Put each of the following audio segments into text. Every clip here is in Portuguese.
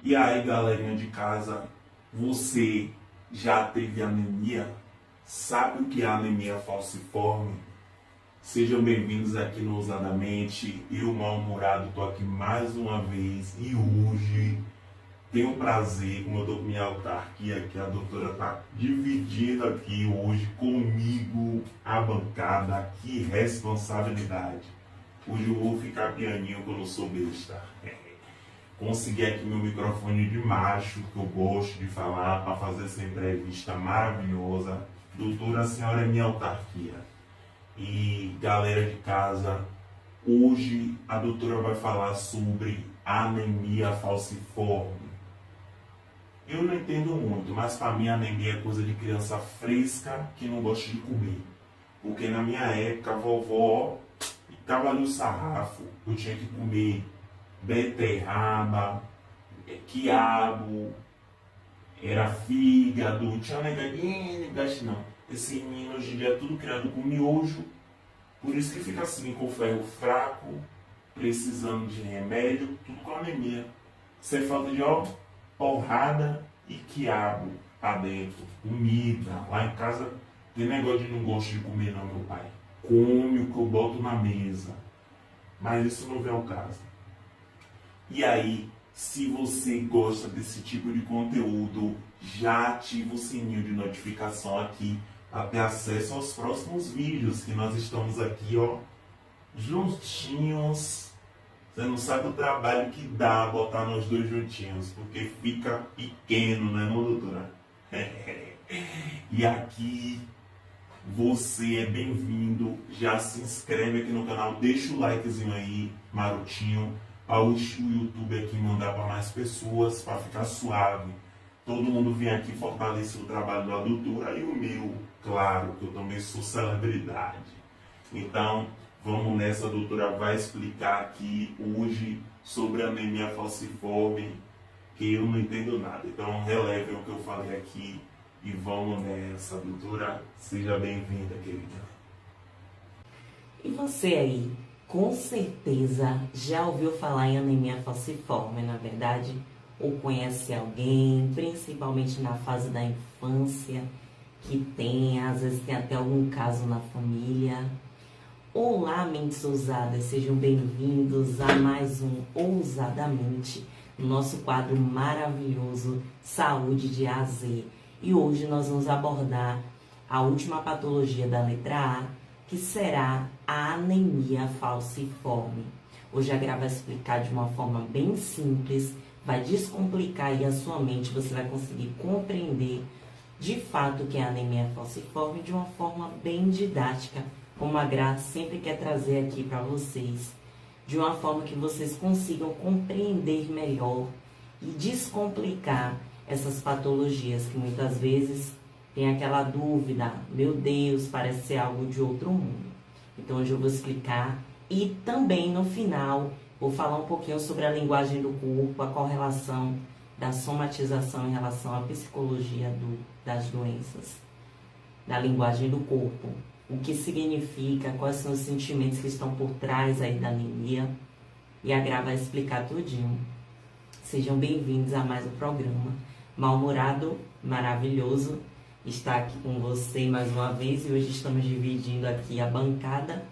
E aí, galerinha de casa, você já teve anemia? Sabe o que é anemia falciforme? Sejam bem-vindos aqui no Ousadamente. Eu, mal-humorado, estou aqui mais uma vez e hoje tenho o prazer, como eu estou com minha autarquia, que a doutora está dividindo aqui hoje comigo a bancada. Que responsabilidade! Hoje eu vou ficar pianinho que eu não sou besta. Consegui aqui meu microfone de macho, que eu gosto de falar, para fazer essa entrevista maravilhosa. Doutora, a senhora é minha autarquia. E galera de casa, hoje a doutora vai falar sobre anemia falciforme. Eu não entendo muito, mas para mim a anemia é coisa de criança fresca que não gosta de comer. Porque na minha época a vovó ficava ali o sarrafo, eu tinha que comer beterraba, quiabo, era fígado, tinha negócio não. Esse menino hoje em dia é tudo criado com miojo, por isso que fica assim, com ferro fraco, precisando de remédio, tudo com anemia. Sem falta de ó, porrada e quiabo pra dentro, comida. Lá em casa tem negócio de não gosto de comer não, meu pai. Come o que eu boto na mesa. Mas isso não vem ao caso. E aí, se você gosta desse tipo de conteúdo, já ativa o sininho de notificação aqui para ter acesso aos próximos vídeos, que nós estamos aqui, ó, juntinhos. Você não sabe o trabalho que dá botar nós dois juntinhos, porque fica pequeno, né, não, doutora? E aqui, você é bem-vindo, já se inscreve aqui no canal, deixa o likezinho aí, marotinho, para o YouTube aqui mandar para mais pessoas, para ficar suave. Todo mundo vem aqui fortalecer o trabalho da doutora e o meu, claro, que eu também sou celebridade. Então, vamos nessa, a doutora vai explicar aqui hoje sobre a anemia falciforme, que eu não entendo nada. Então, relevem o que eu falei aqui e vamos nessa, doutora. Seja bem-vinda, querida. E você aí, com certeza já ouviu falar em anemia falciforme, na verdade? Ou conhece alguém, principalmente na fase da infância, que tem, às vezes tem até algum caso na família. Olá, mentes ousadas, sejam bem-vindos a mais um Ousadamente, nosso quadro maravilhoso Saúde de A a Z. E hoje nós vamos abordar a última patologia da letra A, que será a anemia falciforme. Hoje a Gra vai explicar de uma forma bem simples, vai descomplicar aí a sua mente, você vai conseguir compreender de fato o que é a anemia falciforme de uma forma bem didática, como a Gra sempre quer trazer aqui para vocês, de uma forma que vocês consigam compreender melhor e descomplicar essas patologias que muitas vezes tem aquela dúvida, meu Deus, parece ser algo de outro mundo. Então hoje eu vou explicar e também no final vou falar um pouquinho sobre a linguagem do corpo, a correlação da somatização em relação à psicologia das doenças, da linguagem do corpo, o que significa, quais são os sentimentos que estão por trás aí da anemia, e a Gra vai explicar tudinho. Sejam bem-vindos a mais um programa. Mal-humorado, maravilhoso, está aqui com você mais uma vez e hoje estamos dividindo aqui a bancada.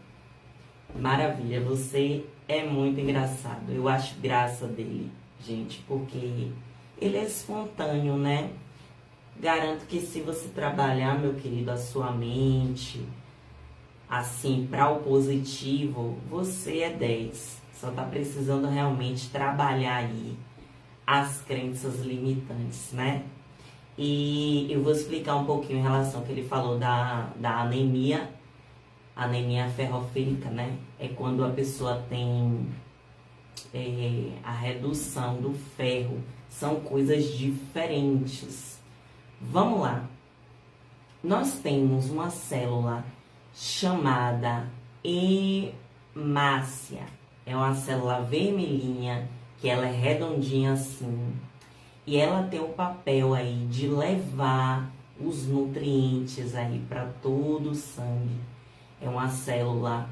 Maravilha, você é muito engraçado. Eu acho graça dele, gente, porque ele é espontâneo, né? Garanto que se você trabalhar, meu querido, a sua mente, assim, para o positivo, você é 10. Só tá precisando realmente trabalhar aí as crenças limitantes, né? E eu vou explicar um pouquinho em relação ao que ele falou da anemia. Anemia ferrofílica, né? É quando a pessoa tem a redução do ferro. São coisas diferentes. Vamos lá. Nós temos uma célula chamada hemácia. É uma célula vermelhinha, que ela é redondinha assim. E ela tem o papel aí de levar os nutrientes aí para todo o sangue. É uma célula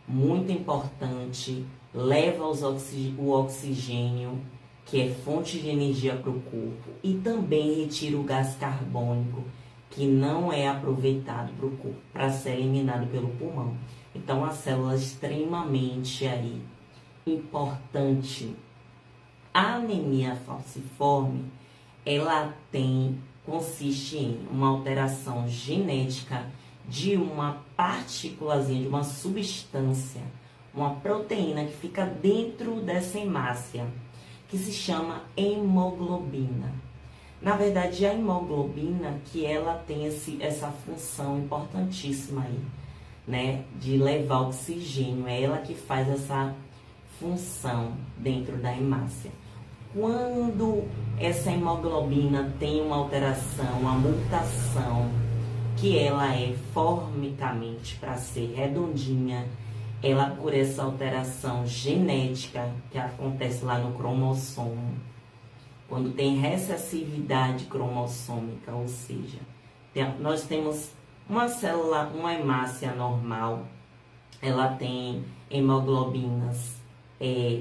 muito importante, leva o oxigênio que é fonte de energia para o corpo, e também retira o gás carbônico, que não é aproveitado para o corpo, para ser eliminado pelo pulmão. Então, uma célula extremamente aí importante. A anemia falciforme, ela consiste em uma alteração genética de uma partículazinha, de uma substância, uma proteína que fica dentro dessa hemácia, que se chama hemoglobina. Na verdade, a hemoglobina, que ela tem essa função importantíssima aí, né, de levar oxigênio, é ela que faz essa função dentro da hemácia. Quando essa hemoglobina tem uma alteração, uma mutação, que ela é formicamente para ser redondinha, ela por essa alteração genética que acontece lá no cromossomo, quando tem recessividade cromossômica, ou seja, nós temos uma célula, uma hemácia normal, ela tem hemoglobinas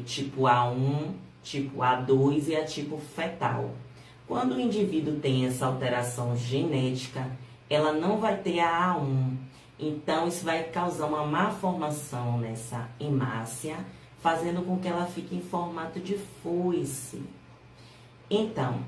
tipo A1, tipo A2 e a tipo fetal. Quando o indivíduo tem essa alteração genética, ela não vai ter a A1. Então, isso vai causar uma má formação nessa hemácia, fazendo com que ela fique em formato de foice. Então,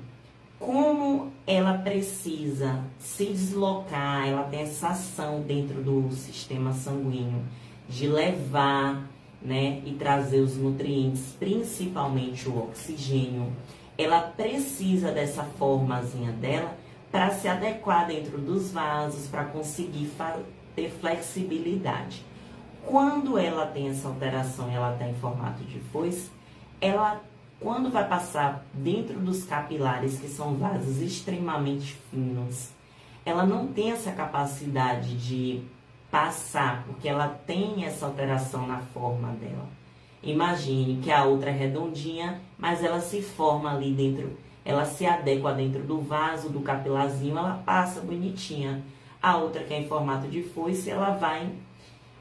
como ela precisa se deslocar, ela tem essa ação dentro do sistema sanguíneo de levar, né, e trazer os nutrientes, principalmente o oxigênio, ela precisa dessa formazinha dela para se adequar dentro dos vasos, para conseguir ter flexibilidade. Quando ela tem essa alteração e ela está em formato de foice, ela, quando vai passar dentro dos capilares, que são vasos extremamente finos, ela não tem essa capacidade de passar, porque ela tem essa alteração na forma dela. Imagine que a outra é redondinha, mas ela se forma ali dentro, ela se adequa dentro do vaso, do capilarzinho, ela passa bonitinha. A outra, que é em formato de foice, ela vai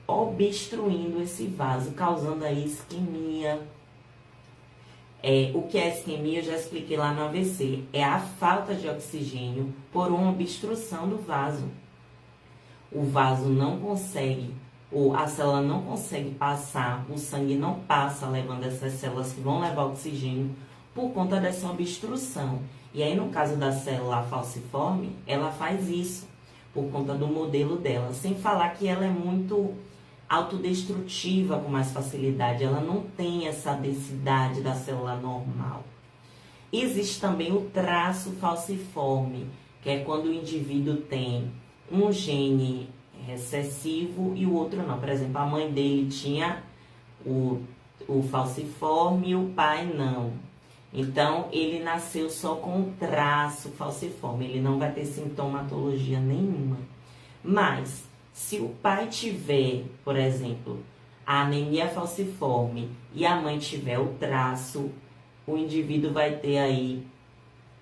obstruindo esse vaso, causando aí isquemia. O que é isquemia eu já expliquei lá no AVC. É a falta de oxigênio por uma obstrução do vaso. O vaso não consegue, ou a célula não consegue passar, o sangue não passa levando essas células que vão levar oxigênio por conta dessa obstrução. E aí, no caso da célula falciforme, ela faz isso por conta do modelo dela, sem falar que ela é muito autodestrutiva com mais facilidade, ela não tem essa densidade da célula normal. Existe também o traço falciforme, que é quando o indivíduo tem um gene recessivo e o outro não. Por exemplo, a mãe dele tinha o falciforme e o pai não. Então, ele nasceu só com o traço falciforme, ele não vai ter sintomatologia nenhuma. Mas, se o pai tiver, por exemplo, a anemia falciforme e a mãe tiver o traço, o indivíduo vai ter aí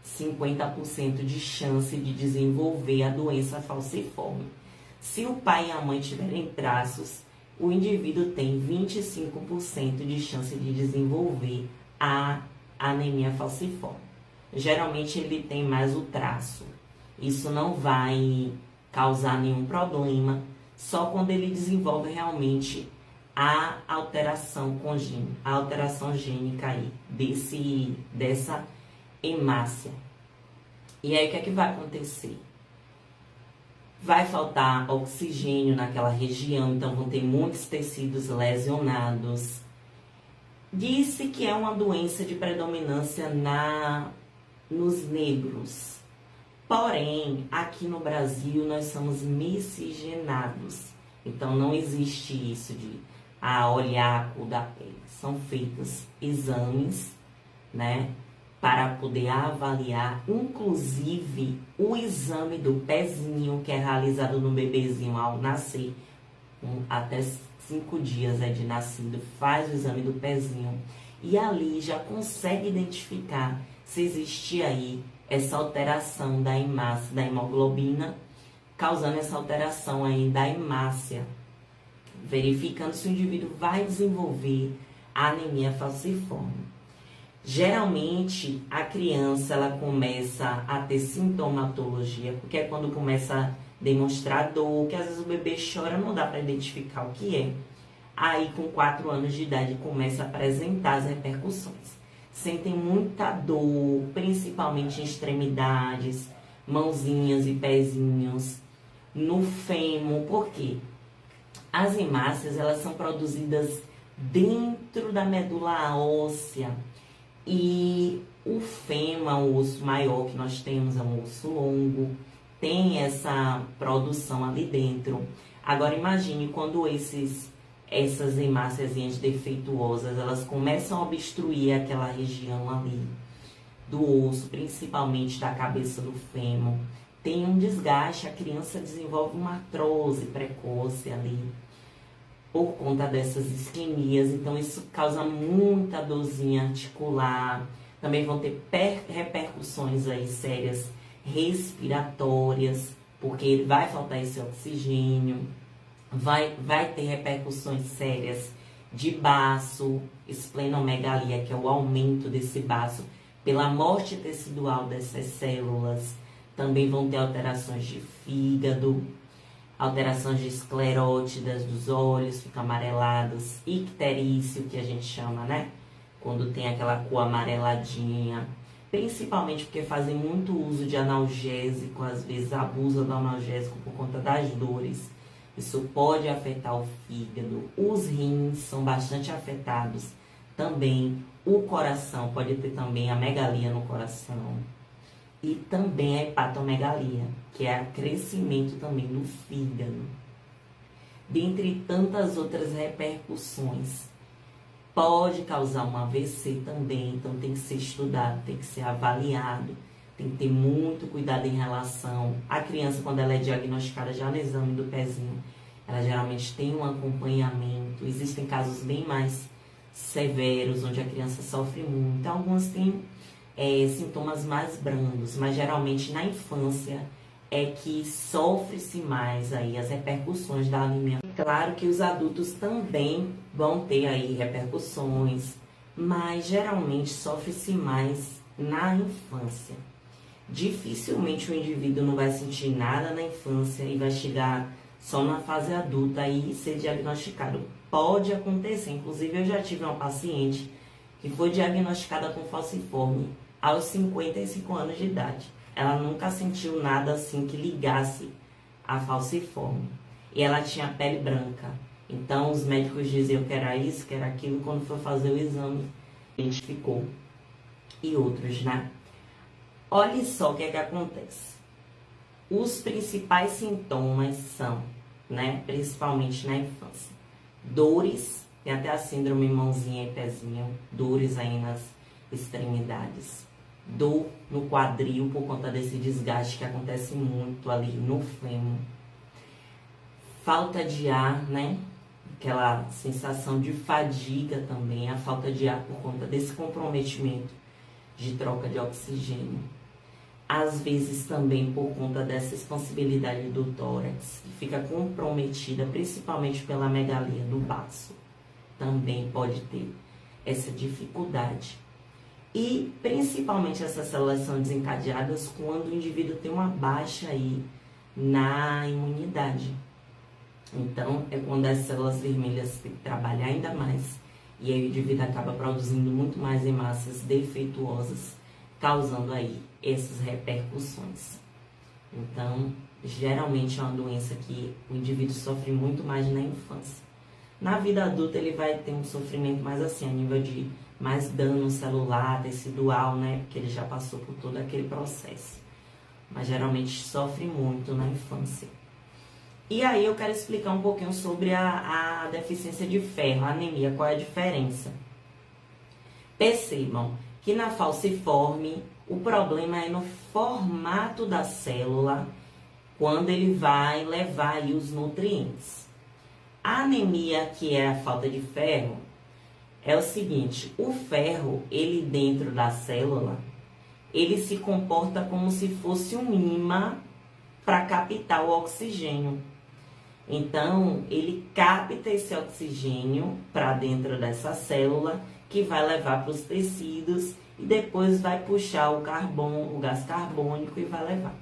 50% de chance de desenvolver a doença falciforme. Se o pai e a mãe tiverem traços, o indivíduo tem 25% de chance de desenvolver a anemia falciforme. Geralmente ele tem mais o traço. Isso não vai causar nenhum problema, só quando ele desenvolve realmente a alteração congênita, a alteração gênica aí, dessa hemácia. E aí o que é que vai acontecer? Vai faltar oxigênio naquela região, então vão ter muitos tecidos lesionados. Disse que é uma doença de predominância nos negros. Porém, aqui no Brasil nós somos miscigenados. Então não existe isso de olhar a cor da pele. São feitos exames, né, para poder avaliar, inclusive o exame do pezinho, que é realizado no bebezinho ao nascer, até 5 dias de nascido, faz o exame do pezinho e ali já consegue identificar se existe aí essa alteração da hemácia, da hemoglobina, causando essa alteração aí da hemácia, verificando se o indivíduo vai desenvolver a anemia falciforme. Geralmente, a criança ela começa a ter sintomatologia, porque é quando começa a demonstrar dor, que às vezes o bebê chora, não dá para identificar o que é. Aí, com 4 anos de idade, começa a apresentar as repercussões. Sentem muita dor, principalmente em extremidades, mãozinhas e pezinhos, no fêmur. Por quê? As hemácias, elas são produzidas dentro da medula óssea. E o fêmur, o osso maior que nós temos, é um osso longo, tem essa produção ali dentro. Agora imagine quando essas hemácias defeituosas, elas começam a obstruir aquela região ali do osso, principalmente da cabeça do fêmur. Tem um desgaste, a criança desenvolve uma artrose precoce ali, por conta dessas isquemias. Então isso causa muita dorzinha articular. Também vão ter repercussões aí sérias respiratórias, porque vai faltar esse oxigênio. Vai ter repercussões sérias de baço, esplenomegalia, que é o aumento desse baço pela morte tecidual dessas células. Também vão ter alterações de fígado, alterações de esclerótidas dos olhos, ficam amarelados, icterício, que a gente chama, né? Quando tem aquela cor amareladinha, principalmente porque fazem muito uso de analgésico, às vezes abusam do analgésico por conta das dores. Isso pode afetar o fígado, os rins são bastante afetados também, o coração pode ter também a megalia no coração. E também a hepatomegalia, que é o crescimento também do fígado. Dentre tantas outras repercussões, pode causar um AVC também, então tem que ser estudado, tem que ser avaliado, tem que ter muito cuidado em relação... A criança, quando ela é diagnosticada já no exame do pezinho, ela geralmente tem um acompanhamento. Existem casos bem mais severos, onde a criança sofre muito. Algumas têm sintomas mais brandos, mas geralmente na infância é que sofre-se mais aí as repercussões da anemia. Claro que os adultos também vão ter aí repercussões, mas geralmente sofre-se mais na infância. Dificilmente o indivíduo não vai sentir nada na infância e vai chegar só na fase adulta e ser diagnosticado. Pode acontecer, inclusive eu já tive uma paciente que foi diagnosticada com falciforme aos 55 anos de idade. Ela nunca sentiu nada assim que ligasse a falciforme. E ela tinha pele branca. Então os médicos diziam que era isso, que era aquilo. Quando foi fazer o exame, identificou. E outros, né? Olha só o que é que acontece. Os principais sintomas são, né, principalmente na infância, dores, tem até a síndrome mãozinha e pezinho, dores aí nas extremidades, dor no quadril por conta desse desgaste que acontece muito ali no fêmur, falta de ar, né, aquela sensação de fadiga também, a falta de ar por conta desse comprometimento de troca de oxigênio. Às vezes também por conta dessa expansibilidade do tórax, que fica comprometida principalmente pela megalia do baço. Também pode ter essa dificuldade. E principalmente essas células são desencadeadas quando o indivíduo tem uma baixa aí na imunidade. Então é quando as células vermelhas têm que trabalhar ainda mais. E aí o indivíduo acaba produzindo muito mais hemácias defeituosas, causando aí essas repercussões. Então, geralmente é uma doença que o indivíduo sofre muito mais na infância. Na vida adulta ele vai ter um sofrimento mais assim, a nível de mais dano celular, tecidual, né? Porque ele já passou por todo aquele processo. Mas geralmente sofre muito na infância. E aí eu quero explicar um pouquinho sobre a deficiência de ferro, a anemia, qual é a diferença. Percebam que na falciforme o problema é no formato da célula, quando ele vai levar aí os nutrientes. A anemia, que é a falta de ferro, é o seguinte: o ferro, ele dentro da célula, ele se comporta como se fosse um imã para captar o oxigênio. Então, ele capta esse oxigênio para dentro dessa célula, que vai levar para os tecidos e depois vai puxar o gás carbônico e vai levar.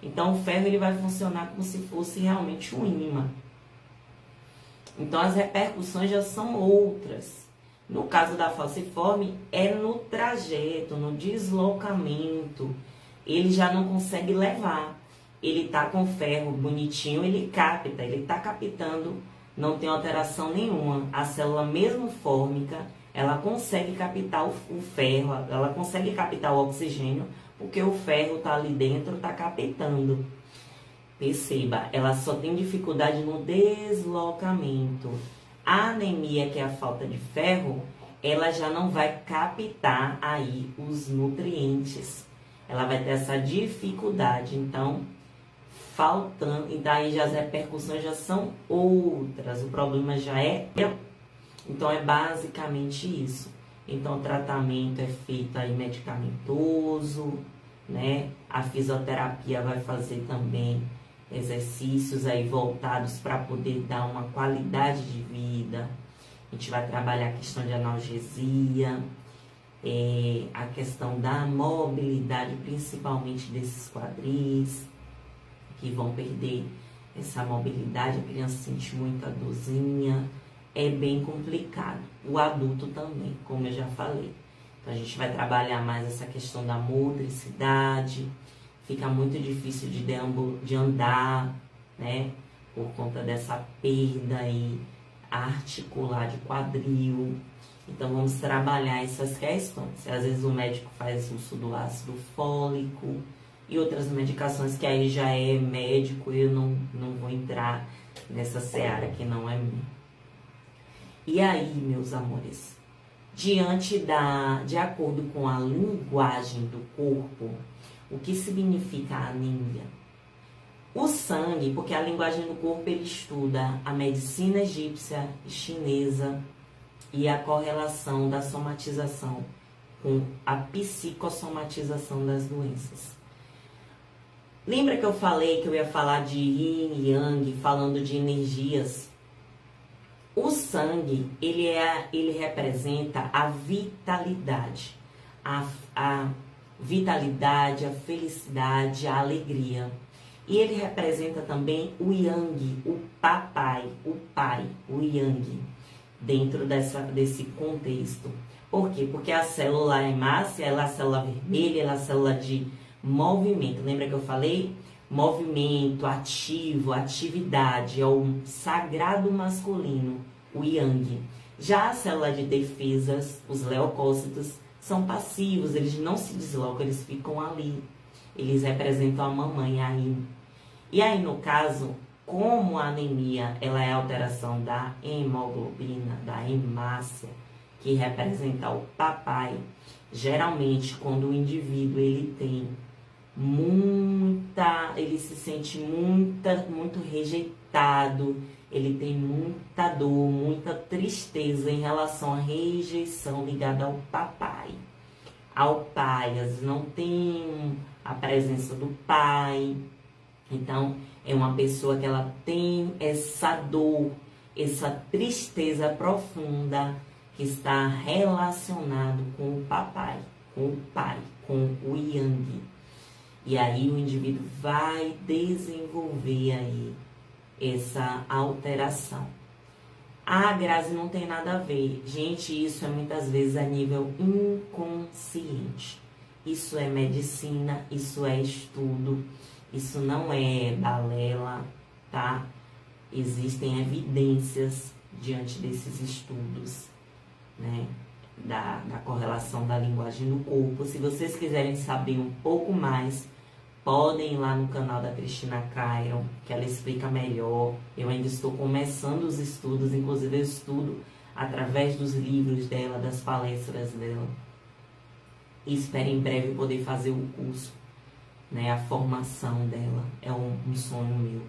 Então o ferro ele vai funcionar como se fosse realmente um ímã. Então as repercussões já são outras. No caso da falciforme, é no trajeto, no deslocamento. Ele já não consegue levar. Ele tá com ferro bonitinho, ele capta, ele tá captando, não tem alteração nenhuma. A célula mesmo fórmica, ela consegue captar o ferro, ela consegue captar o oxigênio, porque o ferro tá ali dentro, tá captando. Perceba, ela só tem dificuldade no deslocamento. A anemia, que é a falta de ferro, ela já não vai captar aí os nutrientes. Ela vai ter essa dificuldade, então, faltando, e daí já as repercussões já são outras, o problema já é... Então, é basicamente isso. Então, o tratamento é feito aí medicamentoso, né? A fisioterapia vai fazer também exercícios aí voltados para poder dar uma qualidade de vida. A gente vai trabalhar a questão de analgesia, a questão da mobilidade, principalmente desses quadris, que vão perder essa mobilidade. A criança sente muita dorzinha, é bem complicado. O adulto também, como eu já falei. Então, a gente vai trabalhar mais essa questão da motricidade. Fica muito difícil de andar, né? Por conta dessa perda aí articular de quadril. Então, vamos trabalhar essas questões. Às vezes o médico faz uso do ácido fólico e outras medicações que aí já é médico, eu não vou entrar nessa seara que não é minha. E aí, meus amores, de acordo com a linguagem do corpo, o que significa a anemia? O sangue, porque a linguagem do corpo ele estuda a medicina egípcia e chinesa e a correlação da somatização com a psicossomatização das doenças. Lembra que eu falei que eu ia falar de yin e yang, falando de energias? O sangue, ele representa a vitalidade, a vitalidade, a felicidade, a alegria. E ele representa também o yang, o papai, o pai, o yang, dentro desse contexto. Por quê? Porque a célula hemácia, ela é a célula vermelha, ela é a célula de movimento. Lembra que eu falei? Movimento, ativo, atividade, é o sagrado masculino, o yang. Já a célula de defesas, os leucócitos, são passivos, eles não se deslocam, eles ficam ali. Eles representam a mamãe aí. E aí, no caso, como a anemia ela é a alteração da hemoglobina, da hemácia, que representa o papai, geralmente quando o indivíduo ele se sente muito rejeitado, ele tem muita dor, muita tristeza em relação à rejeição ligada ao papai. Ao pai, às vezes não tem a presença do pai. Então, é uma pessoa que ela tem essa dor, essa tristeza profunda que está relacionado com o papai, com o pai, com o yang. E aí o indivíduo vai desenvolver aí essa alteração. Ah, Grazi, não tem nada a ver. Gente, isso é muitas vezes a nível inconsciente. Isso é medicina, isso é estudo, isso não é balela, tá? Existem evidências diante desses estudos, né? Da correlação da linguagem do corpo. Se vocês quiserem saber um pouco mais, podem ir lá no canal da Cristina Cairon, que ela explica melhor. Eu ainda estou começando os estudos, inclusive eu estudo através dos livros dela, das palestras dela. E espero em breve poder fazer o curso, né, a formação dela. É um sonho meu.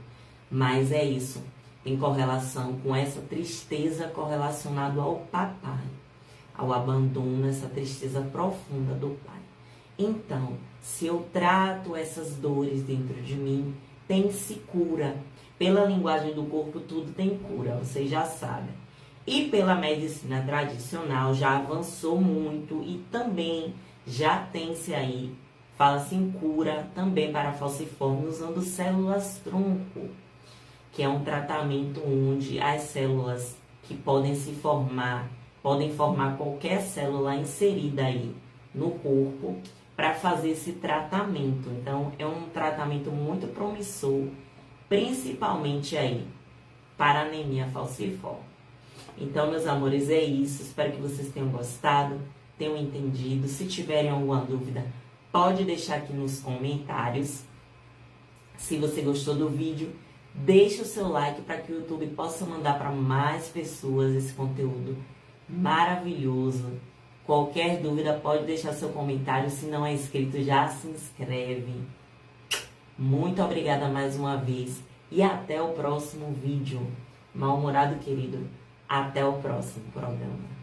Mas é isso, tem correlação com essa tristeza correlacionada ao papai, ao abandono, essa tristeza profunda do pai. Então, se eu trato essas dores dentro de mim, tem-se cura. Pela linguagem do corpo, tudo tem cura, vocês já sabem. E pela medicina tradicional já avançou muito e também já tem-se aí, fala-se em cura também para falciforme usando células tronco, que é um tratamento onde as células que podem formar qualquer célula inserida aí no corpo para fazer esse tratamento. Então, é um tratamento muito promissor, principalmente aí para anemia falciforme. Então, meus amores, é isso. Espero que vocês tenham gostado, tenham entendido. Se tiverem alguma dúvida, pode deixar aqui nos comentários. Se você gostou do vídeo, deixe o seu like para que o YouTube possa mandar para mais pessoas esse conteúdo maravilhoso. Qualquer dúvida, pode deixar seu comentário. Se não é inscrito, já se inscreve. Muito obrigada mais uma vez. E até o próximo vídeo. Mal-humorado querido. Até o próximo programa.